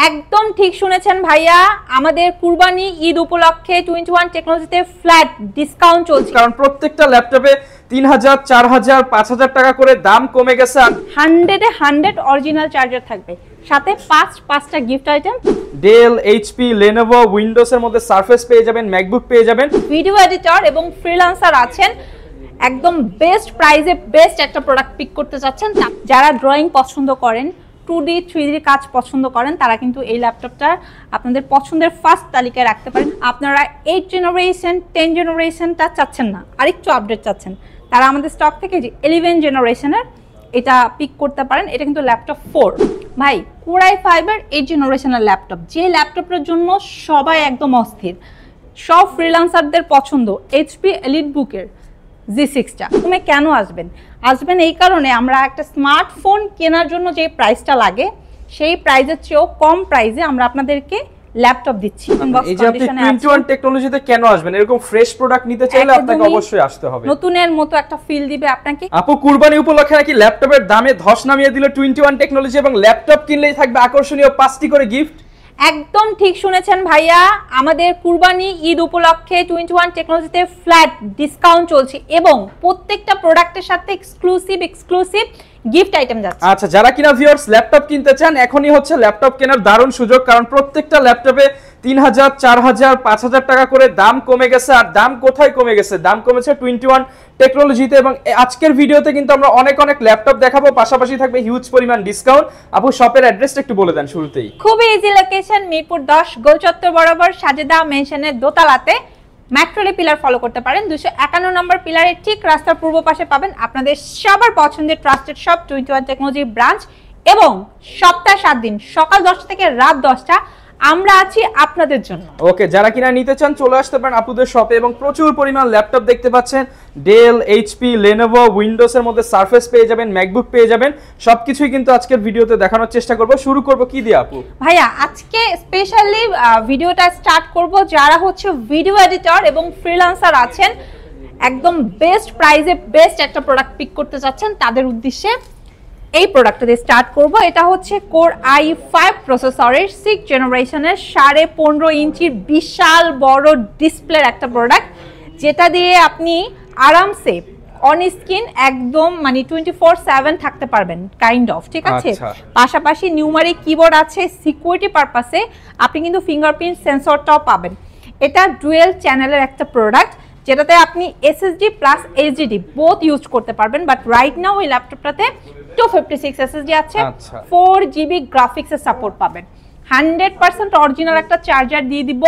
একদম ঠিক শুনেছেন ভাইয়া, আমাদের কুরবানি ঈদ উপলক্ষে 21 টেকনোলজিতে ফ্ল্যাট ডিসকাউন্ট চলছে। কারণ প্রত্যেকটা ল্যাপটপে 3000, 4000, 5000 টাকা করে দাম কমে গেছে। 100 অরিজিনাল চার্জার থাকবে, সাথে পাঁচটা gift item. Dell, HP, Lenovo, Windows এর মধ্যে সারফেস পেয়ে যাবেন, ম্যাকবুক পেয়ে যাবেন। ভিডিও এডিটর এবং ফ্রিল্যান্সার আছেন, একদম বেস্ট প্রাইসে বেস্ট একটা প্রোডাক্ট পিক করতে চাচ্ছেন, যারা ড্রয়িং পছন্দ করেন, 2D 3D কাজ পছন্দ করেন, তারা কিন্তু এই ল্যাপটপটা আপনাদের পছন্দের ফার্স্ট তালিকায় রাখতে পারেন। আপনারা 8 জেনারেশন 10 জেনারেশনটা চাচ্ছেন না, আরেকটু আপডেট চাচ্ছেন, তারা আমাদের স্টক থেকে যে 11 জেনারেশনের এটা পিক করতে পারেন। এটা কিন্তু ল্যাপটপ 4 ভাই, Core i5 এর 8 জেনারেশনের ল্যাপটপ, যে ল্যাপটপের জন্য সবাই একদম অস্থির, সব ফ্রিল্যান্সারদের পছন্দ। HP EliteBook-এর G6টা তুমি কেন আসবেন এই কারণে, আমরা একটা স্মার্টফোন কেনার জন্য যে প্রাইসটা লাগে সেই প্রাইসের চেয়েও কম প্রাইসে আমরা আপনাদেরকে ল্যাপটপ দিচ্ছি। এই যে আপনি 21 টেকনোলজিতে কেন আসবেন, এরকম ফ্রেশ প্রোডাক্ট নিতে চাইলে আপনাকে অবশ্যই আসতে হবে। নতুনের মতো একটা ফিল দিবে আপনাকে। আপু, কুরবানি উপলক্ষে নাকি ল্যাপটপের দামে ধস নামিয়ে দিল 21 টেকনোলজি, এবং ল্যাপটপ কিনলেই থাকবে আকর্ষণীয় 5টি করে গিফট। একদম ঠিক শুনেছেন ভাইয়া, আমাদের কুরবানি ঈদ উপলক্ষে 21 টেকনোলজিতে ফ্ল্যাট ডিসকাউন্ট চলছে এবং প্রত্যেকটা প্রোডাক্টের সাথে এক্সক্লুসিভ গিফট আইটেম যাচ্ছে। আচ্ছা, যারা কিনা ভিউয়ার্স ল্যাপটপ কিনতে চান, এখনই হচ্ছে ল্যাপটপ কেনার দারুণ সুযোগ, কারণ প্রত্যেকটা ল্যাপটপে 3000, 4000, 5000 টাকা করে দাম কমে গেছে। আর দাম কোথায় কমে গেছে? দাম কমেছে 21 টেকনোলজিতে। এবং আজকের ভিডিওতে কিন্তু আমরা অনেক ল্যাপটপ দেখাবো, পাশাপাশি থাকবে হিউজ পরিমাণ ডিসকাউন্ট। আপু, শপের অ্যাড্রেসটা একটু বলে দেন শুরুতেই। খুবই ইজি লোকেশন, মিরপুর 10 গোলচত্বর বরাবর সাজেদা মেনশনের দোতলাতে। মেট্রোলে পিলার ফলো করতে পারেন, 251 নম্বর পিলারের ঠিক রাস্তার পূর্ব পাশে পাবেন আপনাদের সবার পছন্দের ট্রাস্টেড শপ 21 টেকনোলজি ব্রাঞ্চ। এবং সপ্তাহে 7 দিন সকাল 10টা থেকে রাত 10টা আমরা আছি আপনাদের জন্য। ওকে, যারা কিনা নিতে চান চলে আসতে পারেন আপুদের শপে। এবং প্রচুর পরিমাণ ল্যাপটপ দেখতে পাচ্ছেন, ডেল, এইচপি, লেনোভো, উইন্ডোজ এর মধ্যে সারফেস পেয়ে যাবেন, ম্যাকবুক পেয়ে যাবেন। সবকিছুই কিন্তু আজকের ভিডিওতে দেখানোর চেষ্টা করব। শুরু করব কি দিয়ে আপু? ভাইয়া, আজকে স্পেশালি ভিডিওটা স্টার্ট করব যারা হচ্ছে ভিডিও এডিটর এবং ফ্রিল্যান্সার আছেন, একদম বেস্ট প্রাইসে বেস্ট একটা প্রোডাক্ট পিক করতে চাচ্ছেন, তাদের উদ্দেশ্যে এই প্রোডাক্টটা দিয়ে স্টার্ট করব। এটা হচ্ছে Core i5 প্রসেসরের 6 জেনারেশনের 15.5 ইঞ্চির বিশাল বড় ডিসপ্লের একটা প্রোডাক্ট, যেটা দিয়ে আপনি আরামসে অন স্ক্রিন একদম মানে 24/7 থাকতে পারবেন কাইন্ড অফ, ঠিক আছে। পাশাপাশি নিউমারিক কিবোর্ড আছে, সিকিউরিটি পারপাসে আপনি কিন্তু ফিঙ্গারপ্রিন্ট সেন্সরটাও পাবেন। এটা ডুয়েল চ্যানেলের একটা প্রোডাক্ট, যেটাতে আপনি SSD plus HDD both use করতে পারবেন। বাট রাইট নাও এই ল্যাপটপটাতে 256 SSD আছে, 4GB গ্রাফিক্সের সাপোর্ট পাবেন, 100% অরিজিনাল একটা চার্জার দিয়ে দিব।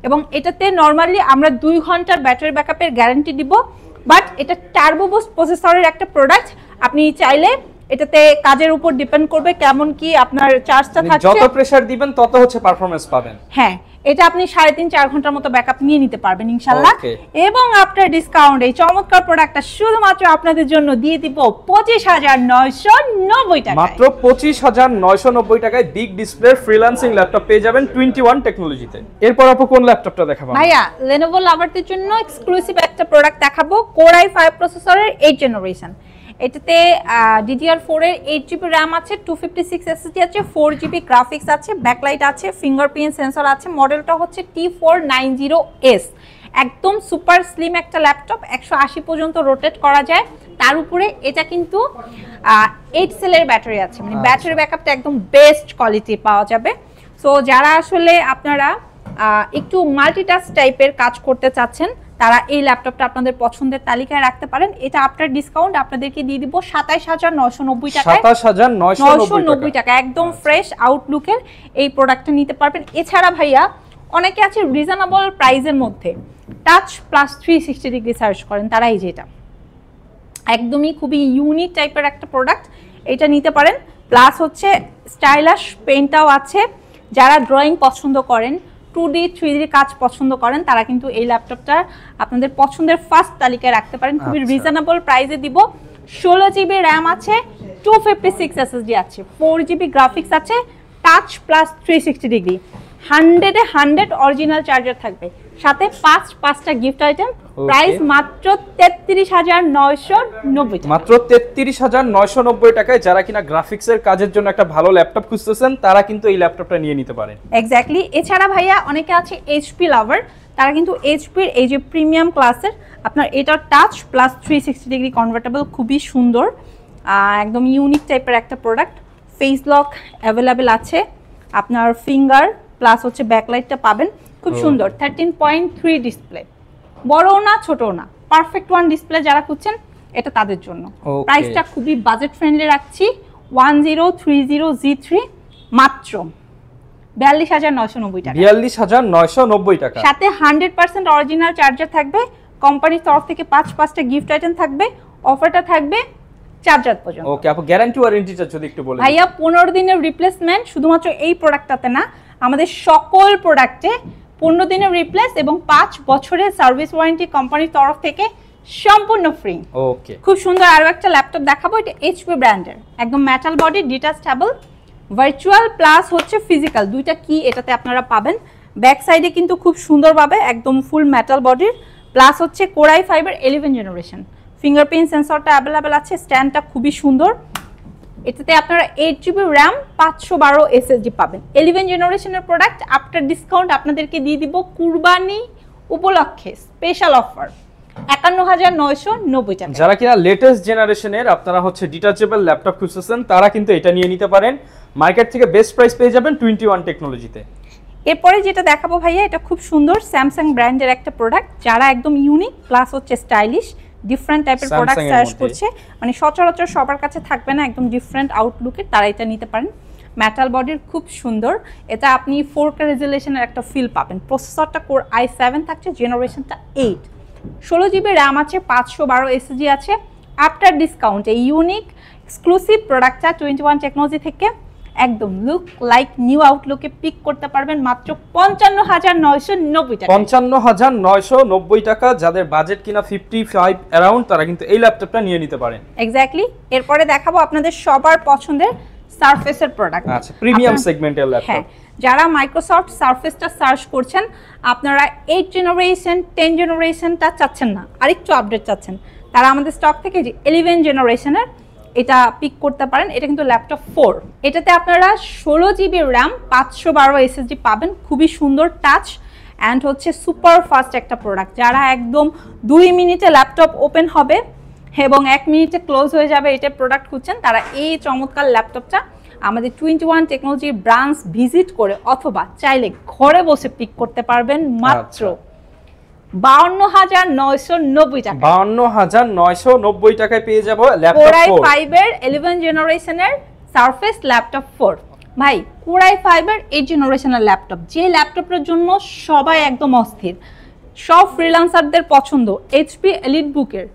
এবং এটাতে নরমালি আমরা 2 ঘন্টার ব্যাটারি ব্যাকআপের গ্যারান্টি দিব। বাট এটা টার্বো বুস্ট প্রসেসরের একটা প্রোডাক্ট, আপনি চাইলে এটাতে কাজের উপর ডিপেন্ড করবে কেমন কি আপনার চার্জটা থাকছে, যত প্রেসার দিবেন তত হচ্ছে পারফরম্যান্স পাবেন। হ্যাঁ, এটা আপনি 3.5-4 ঘন্টার মতো ব্যাকআপ নিয়ে নিতে পারবেন ইনশাআল্লাহ। এবং আফটার ডিসকাউন্ট এই চমৎকার প্রোডাক্টটা শুধুমাত্র আপনাদের জন্য দিয়ে দিব 25,990 টাকা, মাত্র 25,990 টাকায় বিগ ডিসপ্লের ফ্রিল্যান্সিং ল্যাপটপ পেয়ে যাবেন 21 টেকনোলজিতে। এরপর আপু কোন ল্যাপটপটা দেখাবেন? ভাইয়া, Lenovo লাভারদের জন্য এক্সক্লুসিভ একটা প্রোডাক্ট দেখাবো, Core i5 প্রসেসরের 8 জেনারেশন। এটাতে DDR4 এর 8GB RAM আছে, 256 SSD আছে, 4GB গ্রাফিক্স আছে, ব্যাকলাইট আছে, ফিঙ্গারপ্রিন্ট সেন্সর আছে। মডেলটা হচ্ছে T490S, একদম সুপার স্লিম একটা ল্যাপটপ, 180 পর্যন্ত রোটেট করা যায়। তার উপরে এটা কিন্তু 8 সেলের ব্যাটারি আছে, মানে ব্যাটারি ব্যাকআপটা একদম বেস্ট কোয়ালিটি পাওয়া যাবে। সো যারা আসলে আপনারা একটু মাল্টিটাস্ক টাইপের কাজ করতে চাচ্ছেন, তারা এই ল্যাপটপটা আপনাদের পছন্দের তালিকায় রাখতে পারেন। এটা আফটার ডিসকাউন্ট আপনাদেরকে দিয়ে দিব 27,990 টাকায়, 27,990 টাকা, একদম ফ্রেশ আউটলুকের এই প্রোডাক্টটা নিতে পারবেন। এছাড়া ভাইয়া, অনেকে আছে রিজনেবল প্রাইসের মধ্যে টাচ প্লাস 360 ডিগ্রি সার্চ করেন, তারা এই যেটা একদমই খুবই ইউনিক টাইপের একটা প্রোডাক্ট, এটা নিতে পারেন। প্লাস হচ্ছে স্টাইলাশ পেনটাও আছে, যারা ড্রয়িং পছন্দ করেন, 2D 3D কাজ পছন্দ করেন, তারা কিন্তু এই ল্যাপটপটা আপনাদের পছন্দের ফার্স্ট তালিকায় রাখতে পারেন। খুবই রিজনেবল প্রাইসে দিব। 16GB RAM আছে, 256 SSD আছে, 4GB গ্রাফিক্স আছে, touch plus 360 degree, 100 original charger থাকবে, সাথে পাঁচটা গিফট আইটেম, প্রাইস মাত্র 33,990 টাকা। মাত্র 33,990 টাকায় যারা কিনা গ্রাফিক্সের কাজের জন্য একটা ভালো ল্যাপটপ খুঁজতেছেন তারা কিন্তু এই ল্যাপটপটা নিয়ে নিতে পারেন। এক্স্যাক্টলি। এছাড়া ভাইয়া অনেকে আছে এইচপি লাভার, তারা কিন্তু এইচপির এই যে প্রিমিয়াম ক্লাসের আপনার এটা টাচ প্লাস 360 ডিগ্রি কনভার্টেবল, খুবই সুন্দর, একদম ইউনিক টাইপের একটা প্রোডাক্ট। ফেস লক অ্যাভেলেবেল আছে, আপনার ফিঙ্গার প্লাস হচ্ছে ব্যাকলাইটটা পাবেন, খুব সুন্দর। 13.3 ডিসপ্লে, বড়ও না ছোটও না, পারফেক্ট ওয়ান ডিসপ্লে যারা খুঁজছেন এটা তাদের জন্য। প্রাইসটা খুবই বাজেট ফ্রেন্ডলি রাখছি, 1030G3 মাত্র 42,990 টাকা। 42,990 টাকা, সাথে 100% অরিজিনাল চার্জার থাকবে, কোম্পানির তরফ থেকে পাঁচটা গিফট আইটেম থাকবে, অফারটা থাকবে চার্জার পর্যন্ত। ওকে আপু, গ্যারান্টি ওয়ারেন্টিটা যদি একটু বলেন। ভাইয়া 15 দিনের রিপ্লেসমেন্ট, শুধুমাত্র এই প্রোডাক্টটাতে না, আমাদের সকল প্রোডাক্টে 15 দিনের রিপ্লেস এবং 5 বছরের সার্ভিস ওয়ারেন্টি কোম্পানির তরফ থেকে সম্পূর্ণ ফ্রি। ওকে, খুব সুন্দর আরো একটা ল্যাপটপ দেখাবো, এটা এইচপি ব্র্যান্ডের, একদম metal body, detachable, virtual plus হচ্ছে ফিজিক্যাল, দুইটা কি এটাতে আপনারা পাবেন। ব্যাক সাইডে কিন্তু খুব সুন্দরভাবে একদম ফুল মেটাল বডির, প্লাস হচ্ছে কোর i5 এর 11 জেনারেশন, ফিঙ্গারপ্রিন্ট সেন্সরটা অ্যাভেলেবেল আছে, স্ট্যান্ডটা খুবই সুন্দর। এটাতে আপনারা 8GB র্যাম 512 SSD পাবেন। 11 জেনারেশনের প্রোডাক্ট, আফটার ডিসকাউন্ট আপনাদেরকে দিয়ে দিব কুরবানি উপলক্ষে স্পেশাল অফার 51,990 টাকা। যারা কিনা লেটেস্ট জেনারেশনের আপনারা হচ্ছে ডিটাচেবল ল্যাপটপ খুঁজতেছেন তারা কিন্তু এটা নিয়ে নিতে পারেন, মার্কেট থেকে বেস্ট প্রাইস পেয়ে যাবেন 21 টেকনোলজিতে। এরপরে যেটা দেখাবো ভাইয়া, এটা খুব সুন্দর স্যামসাং ব্র্যান্ডের একটা প্রোডাক্ট, যারা একদম ইউনিক প্লাস হচ্ছে স্টাইলিশ ডিফারেন্ট টাইপের প্রোডাক্ট সার্চ করছে, মানে সচরাচর সবার কাছে থাকবে না, একদম ডিফারেন্ট আউটলুকের, তারা এটা নিতে পারেন। মেটাল বডির, খুব সুন্দর, এটা আপনি 4K রেজুলেশনের একটা ফিল পাবেন। প্রসেসরটা কোর i7 থাকছে, জেনারেশনটা 8, 16GB র্যাম আছে, 512 SSD আছে। আফটার ডিসকাউন্ট এই ইউনিক এক্সক্লুসিভ প্রোডাক্টটা 21 টেকনোলজি থেকে একদম লুক লাইক নিউ আউটলুকে পিক করতে পারবেন মাত্র 55,990 টাকা। 55,990 টাকা। যাদের বাজেট কিনা 55 অ্যারাউন্ড তারা কিন্তু এই ল্যাপটপটা নিয়ে নিতে পারেন। এক্স্যাক্টলি। এরপরে দেখাবো আপনাদের সবার পছন্দের সারফেসের প্রোডাক্ট। আচ্ছা, প্রিমিয়াম সেগমেন্টের ল্যাপটপ। হ্যাঁ, যারা মাইক্রোসফট সারফেসটা সার্চ করছেন, আপনারা 8 জেনারেশন 10 জেনারেশনটা চাচ্ছেন না, আরেকটু আপডেট চাচ্ছেন, তারা আমাদের স্টক থেকে যে 11 জেনারেশনের এটা পিক করতে পারেন। এটা কিন্তু ল্যাপটপ 4, এটাতে আপনারা 16GB র্যাম 512 SSD পাবেন, খুবই সুন্দর টাচ অ্যান্ড হচ্ছে সুপার ফাস্ট একটা প্রোডাক্ট। যারা একদম 2 মিনিটে ল্যাপটপ ওপেন হবে এবং 1 মিনিটে ক্লোজ হয়ে যাবে এটা প্রোডাক্ট খুঁজছেন, তারা এই চমৎকার ল্যাপটপটা আমাদের 21 টেকনোলজির ব্রাঞ্চ ভিজিট করে অথবা চাইলে ঘরে বসে পিক করতে পারবেন মাত্র 52,990 টাকা। 52,990 টাকায় পেয়ে যাব ল্যাপটপ কোর i5 এর 11 জেনারেশনের সারফেস ল্যাপটপ 4। ভাই, কোর i5 এর 8 জেনারেশনের ল্যাপটপ, যে ল্যাপটপের জন্য সবাই একদম অস্থির, সব ফ্রিল্যান্সারদের পছন্দ, HP এলিটবুকের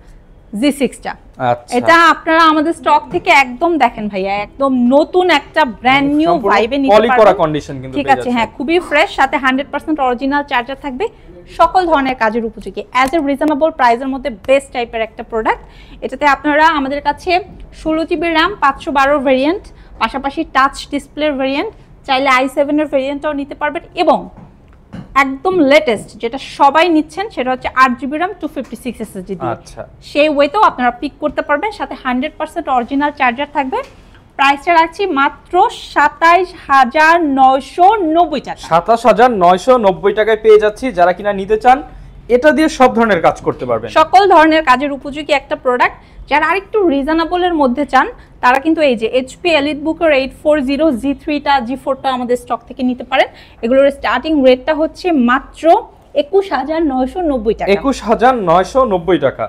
G6টা। আচ্ছা, এটা আপনারা আমাদের স্টক থেকে একদম দেখেন ভাইয়া, একদম নতুন একটা ব্র্যান্ড নিউ ভাইবে নিতে পলি করা পারবেন। কন্ডিশন কিন্তু ঠিক আছে, হ্যাঁ, খুবই ফ্রেশ, সাথে 100% অরিজিনাল চার্জার থাকবে, সকল ধরনের কাজের উপযোগী, অ্যাজ এ রিজনেবল প্রাইসের মধ্যে বেস্ট টাইপের একটা প্রোডাক্ট। এটাতে আপনারা আমাদের কাছে 16GB র্যাম 512 ভেরিয়েন্ট, পাশাপাশি টাচ ডিসপ্লের ভেরিয়েন্ট, চাইলে i7 এর ভেরিয়েন্টটাও নিতে পারবেন, এবং একদম লেটেস্ট যেটা সবাই নিচ্ছেন সেটা হচ্ছে 8GB র্যাম 256 SSD দিয়ে। আচ্ছা, সেই ওয়েতেও আপনারা পিক করতে পারবেন, সাথে 100% অরিজিনাল চার্জার থাকবে। প্রাইসটা রাখছি মাত্র 27,990 টাকা। 27,990 টাকায় পেয়ে যাচ্ছি। যারা কিনা নিতে চান এটা দিয়ে সব ধরনের কাজ করতে পারবেন, সকল ধরনের কাজের উপযোগী একটা প্রোডাক্ট। যারা আরেকটু রিজনেবলের মধ্যে চান তারা কিন্তু এই যে HP এলিটবুকের 840G3টা G4টা আমাদের স্টক থেকে নিতে পারেন। এগুলোর স্টার্টিং রেটটা হচ্ছে মাত্র 21,990 টাকা। 21,990 টাকা,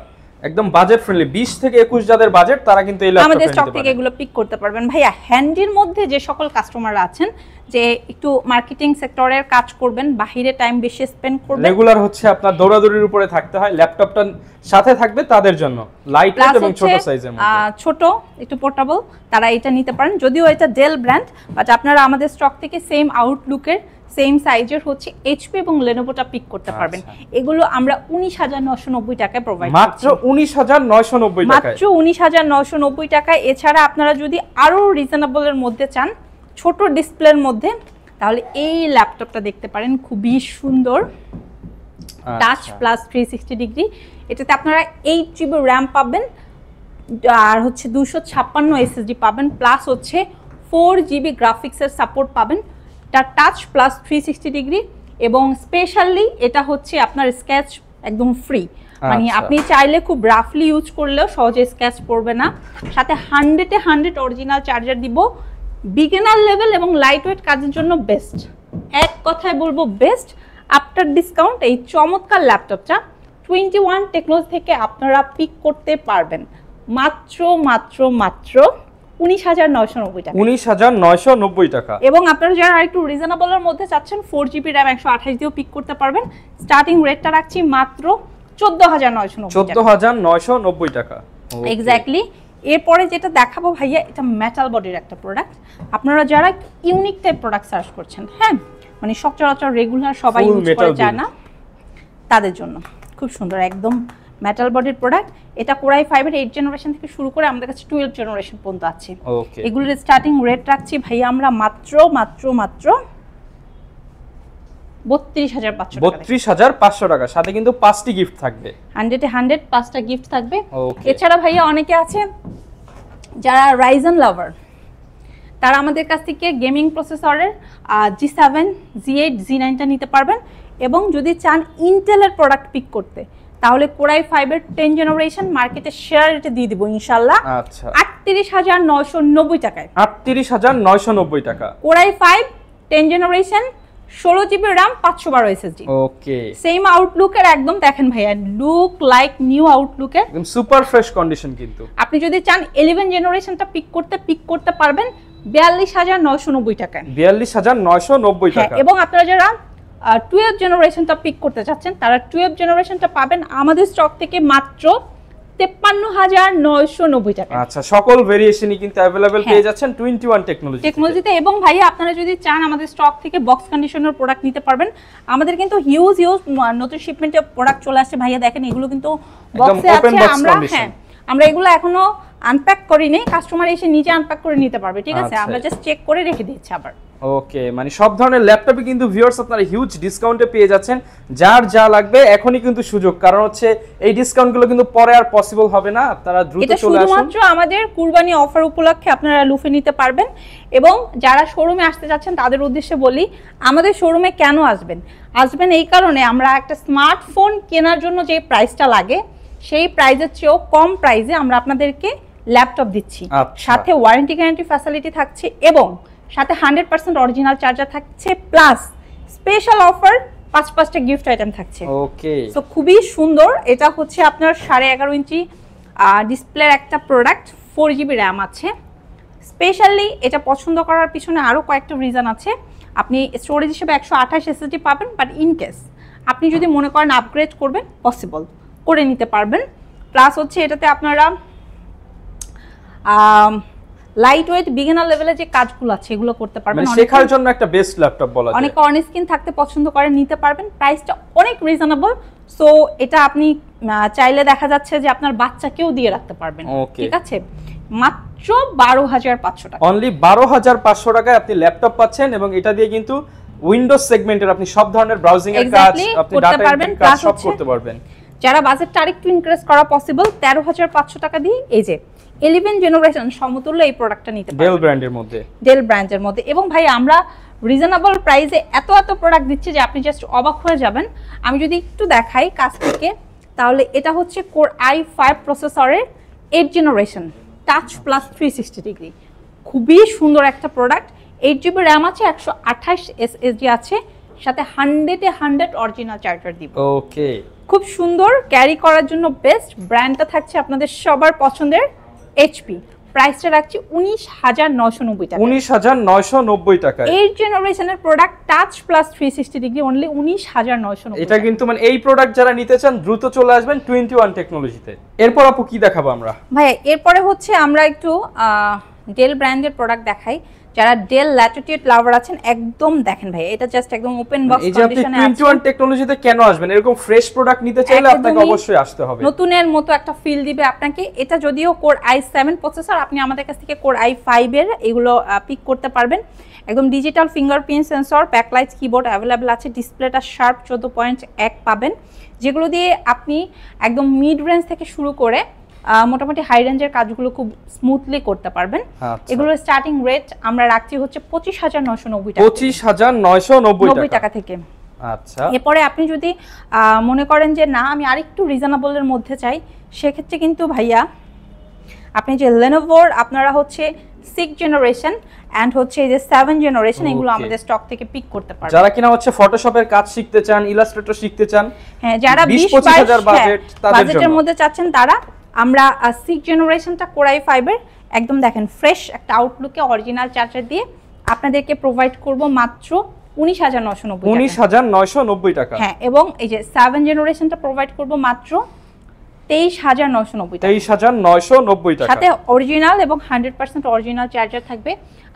একদম বাজেট ফ্রেন্ডলি। 20 থেকে 21 যাদের বাজেট তারা কিন্তু এই ল্যাপটপটা আমাদের নিতে স্টক পারেন। থেকে এগুলো পিক করতে পারবেন। ভাইয়া, হ্যান্ডির মধ্যে যে সকল কাস্টমাররা আছেন যে একটু মার্কেটিং সেক্টরের কাজ করবেন, বাহিরে টাইম বেশি স্পেন্ড করবেন, রেগুলার হচ্ছে আপনার দৌড়াদৌড়ির উপরে থাকতে হয়, ল্যাপটপটা সাথে থাকবে তাদের জন্য, লাইট ওয়েট এবং ছোট সাইজের মধ্যে, ছোট একটু পোর্টেবল, তারা এটা নিতে পারেন। যদিও এটা ডেল ব্র্যান্ড, বাট আপনারা আমাদের স্টক থেকে সেম আউটলুকের সেম সাইজের হচ্ছে HP এবং Lenovoটা পিক করতে পারবেন। এগুলো আমরা 19,990 টাকায় প্রোভাইড করছি, মাত্র 19,990 টাকায়, মাত্র 19,990 টাকায়। এছাড়া আপনারা যদি আরো রিজনেবলের মধ্যে চান, ছোট ডিসপ্লের মধ্যে, তাহলে এই ল্যাপটপটা দেখতে পারেন, খুবই সুন্দর। Touch plus 360 degree. এটাতে আপনারা 8 জিবি র্যাম পাবেন, আর হচ্ছে 256 এসএসডি পাবেন, প্লাস হচ্ছে 4 জিবি গ্রাফিক্সের সাপোর্ট পাবেন। এটা টাচ প্লাস 360 ডিগ্রি, এবং স্পেশালি এটা হচ্ছে আপনার স্ক্র্যাচ একদম ফ্রি, মানে আপনি চাইলে খুব রাফলি ইউজ করলেও সহজে স্ক্র্যাচ পড়বে না। সাথে 100-এ 100 অরিজিনাল চার্জার দিব, বিগিনার লেভেল এবং লাইট ওয়েট কাজের জন্য বেস্ট। এক কথায় বলবো বেস্ট। আফটার ডিসকাউন্ট এই চমৎকার ল্যাপটপটা 21 টেকনোলজি থেকে আপনারা পিক করতে পারবেন মাত্র মাত্র মাত্র 19,990 টাকা। 19,990 টাকা। এবং আপনারা যারা একটু রিজনেবলের মধ্যে চাচ্ছেন 4 জিবি র্যাম 128 দিয়েও পিক করতে পারবেন। স্টার্টিং রেটটা রাখছি মাত্র 14,990 টাকা। এক্স্যাক্টলি। এরপরে যেটা দেখাবো ভাইয়া, এটা মেটাল বডির একটা প্রোডাক্ট। আপনারা যারা ইউনিক টাইপ প্রোডাক্ট সার্চ করছেন, হ্যাঁ, মানে সচরাচর রেগুলার সবাই ইউজ করে যায় না, তাদের জন্য খুব সুন্দর একদম মেটাল বডির প্রোডাক্ট। এটা কোরাই 5 এর 8 জেনারেশন থেকে শুরু করে আমাদের কাছে 12 জেনারেশন পর্যন্ত আছে। এগুলোর স্টার্টিং রেট রাখছি ভাইয়া আমরা মাত্র মাত্র মাত্র 32,500 টাকা। সাথে কিন্তু 5টি গিফট থাকবে, 100-এ 100 5টা গিফট থাকবে। এছাড়া ভাইয়া অনেকে আছে যারা রাইজেন লাভার, তারা আমাদের কাছ থেকে গেমিং প্রসেসরের G7, G8, G9টা নিতে পারবেন। এবং যদি চান ইন্টেলের প্রোডাক্ট পিক করতে, তাহলে কোরাই 5 এর 10 জেনারেশন মার্কেটে শেয়ার রেটে দিয়ে দিব ইনশাআল্লাহ। আচ্ছা, 38,990 টাকায়। 38,990 টাকা। Core i 5 10 generation 16 GB RAM 512 SSD. Okay, same আউটলুকের একদম দেখেন ভাইয়া, লুক লাইক নিউ আউটলুকের, একদম সুপার ফ্রেশ কন্ডিশন। কিন্তু আপনি যদি চান 11 জেনারেশনটা পিক করতে পারবেন 42,990 টাকায়। 42,990 টাকা। এবং আপনারা যারা 12 জেনারেশনটা পিক করতে চাচ্ছেন, তারা 12 জেনারেশনটা পাবেন আমাদের স্টক থেকে মাত্র 53,990 টাকা। আচ্ছা, সকল ভেরিয়েশনই কিন্তু अवेलेबल পেয়ে যাচ্ছেন 21 টেকনোলজিতে। এবং ভাইয়া আপনারা যদি চান আমাদের স্টক থেকে বক্স কন্ডিশনার প্রোডাক্ট নিতে পারবেন। আমাদের কিন্তু হিউজ নতুন শিপমেন্টে প্রোডাক্ট চলে আসছে ভাইয়া, দেখেন এগুলো কিন্তু বক্সে আছে। আমরা এগুলো এখনো আনপ্যাক করিনি, কাস্টমার এসে নিজে আনপ্যাক করে নিতে পারবে, ঠিক আছে? আমরা জাস্ট চেক করে রেখে দিচ্ছি আবার। ওকে, মানে সব ধরনের ল্যাপটপে কিন্তু ভিউয়ার্স আপনারা হিউজ ডিসকাউন্টে পেয়ে যাচ্ছেন। যার যা লাগবে এখনই কিন্তু সুযোগ, কারণ হচ্ছে এই ডিসকাউন্টগুলো কিন্তু পরে আর পসিবল হবে না। আপনারা দ্রুত চলে আসুন। এটা শুধুমাত্র আমাদের কুরবানি অফার উপলক্ষে আপনারা লুফে নিতে পারবেন। এবং যারা শোরুমে আসতে যাচ্ছেন তাদের উদ্দেশ্যে বলি, আমাদের শোরুমে কেন আসবেন এই কারণে, আমরা একটা স্মার্টফোন কেনার জন্য যে প্রাইসটা লাগে সেই প্রাইসের চেয়েও কম প্রাইসে আমরা আপনাদেরকে ল্যাপটপ দিচ্ছি। সাথে ওয়ারেন্টি গ্যারান্টি ফ্যাসিলিটি থাকছে, এবং সাথে 100% অরিজিনাল চার্জার থাকছে, প্লাস স্পেশাল অফার 5টা গিফট আইটেম থাকছে। ওকে, সো খুবই সুন্দর। এটা হচ্ছে আপনার 11.5 ইঞ্চি ডিসপ্লের একটা প্রোডাক্ট, 4 জিবি র্যাম আছে। স্পেশালি এটা পছন্দ করার পিছনে আরও কয়েকটা রিজন আছে। আপনি স্টোরেজ হিসেবে 128 এসএসডি পাবেন, বাট ইন কেস আপনি যদি মনে করেন আপগ্রেড করবেন, পসিবল করে নিতে পারবেন। প্লাস হচ্ছে এটাতে আপনারা লাইট ওয়েট বিগিনার লেভেলে যে কাজগুলো আছে এগুলো করতে পারবেন, মানে শেখার জন্য একটা বেস্ট ল্যাপটপ বলা যায়। অনেক অন স্ক্রিন থাকতে পছন্দ করেন, নিতে পারবেন। প্রাইসটা অনেক রিজনেবল। সো এটা আপনি চাইলে দেখা যাচ্ছে যে আপনার বাচ্চাকেও দিয়ে রাখতে পারবেন, ঠিক আছে? মাত্র 12,500 টাকা। অনলি 12,500 টাকায় আপনি ল্যাপটপ পাচ্ছেন, এবং এটা দিয়ে কিন্তু উইন্ডোজ সেগমেন্টের আপনি সব ধরনের ব্রাউজিং এর কাজ, আপনি ডাটা এন্ট্রি কাজ সব করতে পারবেন। যারা বাজেটটা আরেকটু ইনক্রিজ করা পসিবল, 13,500 টাকা দিয়ে এই যে 11 জেনারেশন সমতুল্য এই প্রোডাক্টটা নিতে পারবেন ডেল ব্র্যান্ডের মধ্যে। এবং ভাই আমরা রিজনেবল প্রাইসে এত প্রোডাক্ট দিচ্ছি যে আপনি জাস্ট অবাক হয়ে যাবেন। আমি যদি একটু দেখাই কাছ থেকে, তাহলে এটা হচ্ছে কোর i5 প্রসেসরের 8 জেনারেশন টাচ প্লাস 360 ডিগ্রি, খুবই সুন্দর একটা প্রোডাক্ট। 8 জিবি র্যাম আছে, 128 এসএসডি আছে, সাথে 100-এ 100 অরিজিনাল চার্জার দিব। ওকে, খুব সুন্দর, ক্যারি করার জন্য বেস্ট। ব্র্যান্ডটা থাকছে আপনাদের সবার পছন্দের HP। প্রাইসটা রাখছি 19,990 টাকা। 19,990 টাকা। 8 জেনারেশনের product touch plus 360 degree, only 19,990। এটা কিন্তু মানে এই প্রোডাক্ট যারা নিতে চান দ্রুত চলে আসবেন 21 টেকনোলজিতে। এরপর আপু কি দেখাবো আমরা? ভাই এরপরে হচ্ছে আমরা একটু ডেল ব্র্যান্ডের প্রোডাক্ট দেখাই। যারা ডেল ল্যাটিটিউড লাভার আছেন, একদম দেখেন ভাই, এটা জাস্ট একদম ওপেন বক্স কন্ডিশনে আছে। 21 টেকনোলজিতে কেন আসবেন? এরকম ফ্রেশ প্রোডাক্ট নিতে চাইলে আপনাকে অবশ্যই আসতে হবে। নতুনের মতো একটা ফিল দিবে আপনাকে। এটা যদিও কোর i7 প্রসেসর, আপনি আমাদের কাছ থেকে কোর i5 এর এগুলো পিক করতে পারবেন। একদম digital fingerprint sensor, backlight keyboard available আছে, ডিসপ্লেটা শার্প 14.1 পাবেন, যেগুলো দিয়ে আপনি একদম মিড রেঞ্জ থেকে শুরু করে মোটামুটি হাই রেঞ্জের কাজগুলো খুব স্মুথলি করতে পারবেন। এগুলোর স্টার্টিং রেট আমরা রাখছি হচ্ছে 25,990 টাকা, 25,990 টাকা থেকে। আচ্ছা, এরপরে আপনি যদি মনে করেন যে না আমি আরেকটু রিজনেবলের মধ্যে চাই, সেক্ষেত্রে কিন্তু ভাইয়া আপনি যে লেনোভোর আপনারা হচ্ছে 6 জেনারেশন এন্ড হচ্ছে এই যে 7 জেনারেশন, এগুলো আমাদের স্টক থেকে পিক করতে পারবেন। যারা কিনা হচ্ছে ফটোশপের কাজ শিখতে চান, ইলাস্ট্রেটর শিখতে চান, হ্যাঁ যারা 20-25,000 বাজেটের মধ্যে চাচ্ছেন তারা, আমরা 6 জেনারেশনটা কোরাই 5 এর একদম দেখেন ফ্রেশ একটা আউটলুকে অরিজিনাল চার্জার দিয়ে আপনাদেরকে প্রোভাইড করব মাত্র 19,990 টাকা। হ্যাঁ, এবং এই যে 7 জেনারেশনটা প্রোভাইড করব মাত্র 23,990 টাকা, 23,990 টাকা, সাথে অরিজিনাল এবং 100% অরিজিনাল চার্জার থাকবে।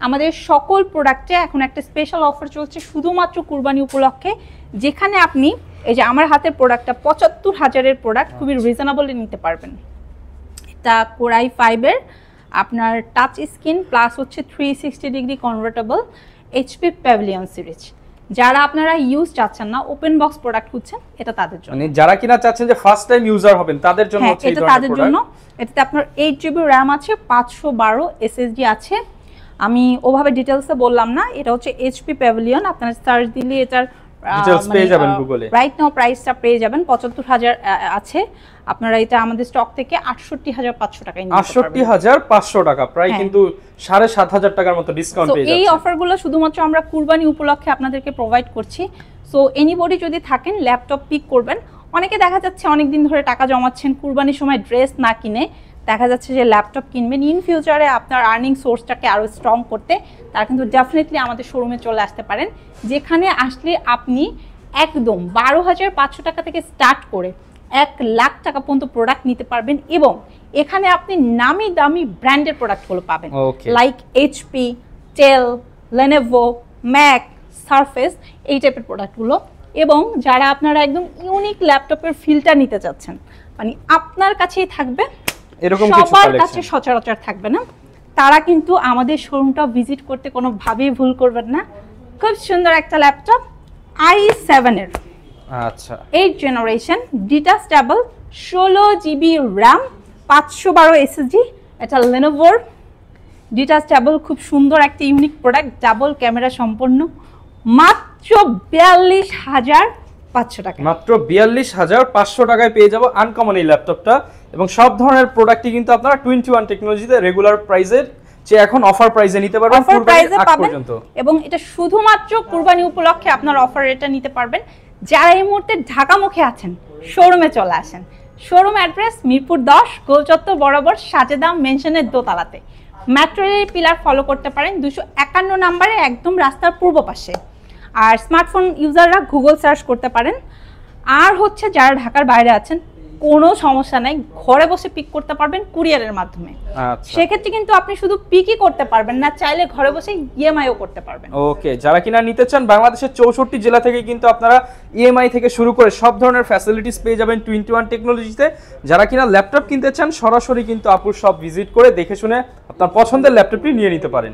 আমাদের সকল প্রোডাক্টে এখন একটা স্পেশাল অফার চলছে শুধুমাত্র কুরবানি উপলক্ষে, যেখানে আপনি এই যে আমার হাতের প্রোডাক্টটা 75,000-এর প্রোডাক্ট খুবই রিজনেবলি নিতে পারবেন। এটা কোরাই 5 এর আপনার টাচ স্ক্রিন প্লাস হচ্ছে 360 degree convertible HP pavilion series. যারা আপনারা ইউজ চাচ্ছেন না, ওপেন বক্স প্রোডাক্ট খুঁজছেন, এটা তাদের জন্য। মানে যারা কিনা চাচ্ছেন যে ফার্স্ট টাইম ইউজার হবেন তাদের জন্য হচ্ছে এই এটা ধরনের তাদের জন্য। এটাতে আপনার 8 জিবি র‍্যাম আছে, 512 এসএসডি আছে। আমি ওভাবে ডিটেইলসে বললাম না, এটা হচ্ছে এইচপি প্যাভিলিয়ন। আপনারা সার্চ দিলে এটার ডিটেইলস পেয়ে যাবেন গুগলে। রাইট নাও প্রাইসটা পেয়ে যাবেন 75,000 আছে। আপনারা এটা আমাদের স্টক থেকে 68,500 টাকায় নিতে পারবেন। 68,500 টাকা, প্রায় কিন্তু 7,500 টাকার মতো ডিসকাউন্ট পেয়ে যাচ্ছেন। এই অফারগুলো শুধুমাত্র আমরা কুরবানি উপলক্ষে আপনাদেরকে প্রোভাইড করছি। সো এনিবডি যদি থাকেন ল্যাপটপ পিক করবেন। অনেকে দেখা যাচ্ছে অনেক দিন ধরে টাকা জমাচ্ছেন, কুরবানির সময় ড্রেস না কিনে দেখা যাচ্ছে যে ল্যাপটপ কিনবেন, ইন ফিউচারে আপনার আর্নিং সোর্সটাকে আরো স্ট্রং করতে, তারা কিন্তু ডেফিনেটলি আমাদের শোরুমে চলে আসতে পারেন, যেখানে আসলে আপনি একদম 12,500 টাকা থেকে স্টার্ট করে 1 লাখ টাকা পর্যন্ত প্রোডাক্ট নিতে পারবেন, এবং এখানে আপনি নামি দামি ব্র্যান্ডের প্রোডাক্টগুলো পাবেন, লাইক এইচপি, টেল, লেনোভো, ম্যাক, সারফেস, এই টাইপের প্রোডাক্টগুলো। এবং যারা আপনারা একদম ইউনিক ল্যাপটপের ফিলটা নিতে চাচ্ছেন, মানে আপনার কাছেই থাকবে, এরকম কিছু সবার কাছে সচরাচর থাকবে না, তারা কিন্তু আমাদের শোরুমটা ভিজিট করতে কোনোভাবেই ভুল করবেন না। খুব সুন্দর একটা ল্যাপটপ i7 এর, আচ্ছা 8 generation, detachable, 16 GB RAM, 512 SSD. এটা লেনোভোর ডিটাচেবল, খুব সুন্দর একটা ইউনিক প্রোডাক্ট, ডাবল ক্যামেরা সম্পন্ন, মাত্র 42,500 টাকা। মাত্র 42,500 টাকায় পেয়ে যাব আনকমন এই ল্যাপটপটা। এবং সব ধরনের প্রোডাক্টই কিন্তু আপনারা 21 টেকনোলজিতে রেগুলার প্রাইসের যে এখন অফার প্রাইসে নিতে পারবেন, অফার প্রাইসে পাবেন। পর্যন্ত। এবং এটা শুধুমাত্র কুরবানি উপলক্ষে আপনার অফার রেটটা নিতে পারবেন। যারা এই মুহূর্তে ঢাকামুখী আছেন শোরুমে চলে আসেন। শোরুম অ্যাড্রেস মিরপুর 10 গোল চত্বর বরাবর সাজেদাম মেনশনের দোতলাতে। মেট্রো রেল পিলার ফলো করতে পারেন 251 নম্বরে, একদম রাস্তার পূর্ব পাশে। আর স্মার্টফোন ইউজাররা গুগল সার্চ করতে পারেন। আর হচ্ছে যারা ঢাকার বাইরে আছেন কোনো সমস্যা নাই, ঘরে বসে পিক করতে পারবেন কুরিয়ারের মাধ্যমে। সেক্ষেত্রে কিন্তু আপনি শুধু পিকই করতে পারবেন না, চাইলে ঘরে বসে ইএমআইও করতে পারবেন। ওকে, যারা কিনা নিতে চান বাংলাদেশের 64 জেলা থেকে কিন্তু আপনারা ইএমআই থেকে শুরু করে সব ধরনের ফ্যাসিলিটিস পেয়ে যাবেন 21 টেকনোলজিতে। যারা কিনা ল্যাপটপ কিনতে চান সরাসরি কিন্তু আপুর শপ ভিজিট করে দেখে শুনে আপনার পছন্দের ল্যাপটপটি নিয়ে নিতে পারেন।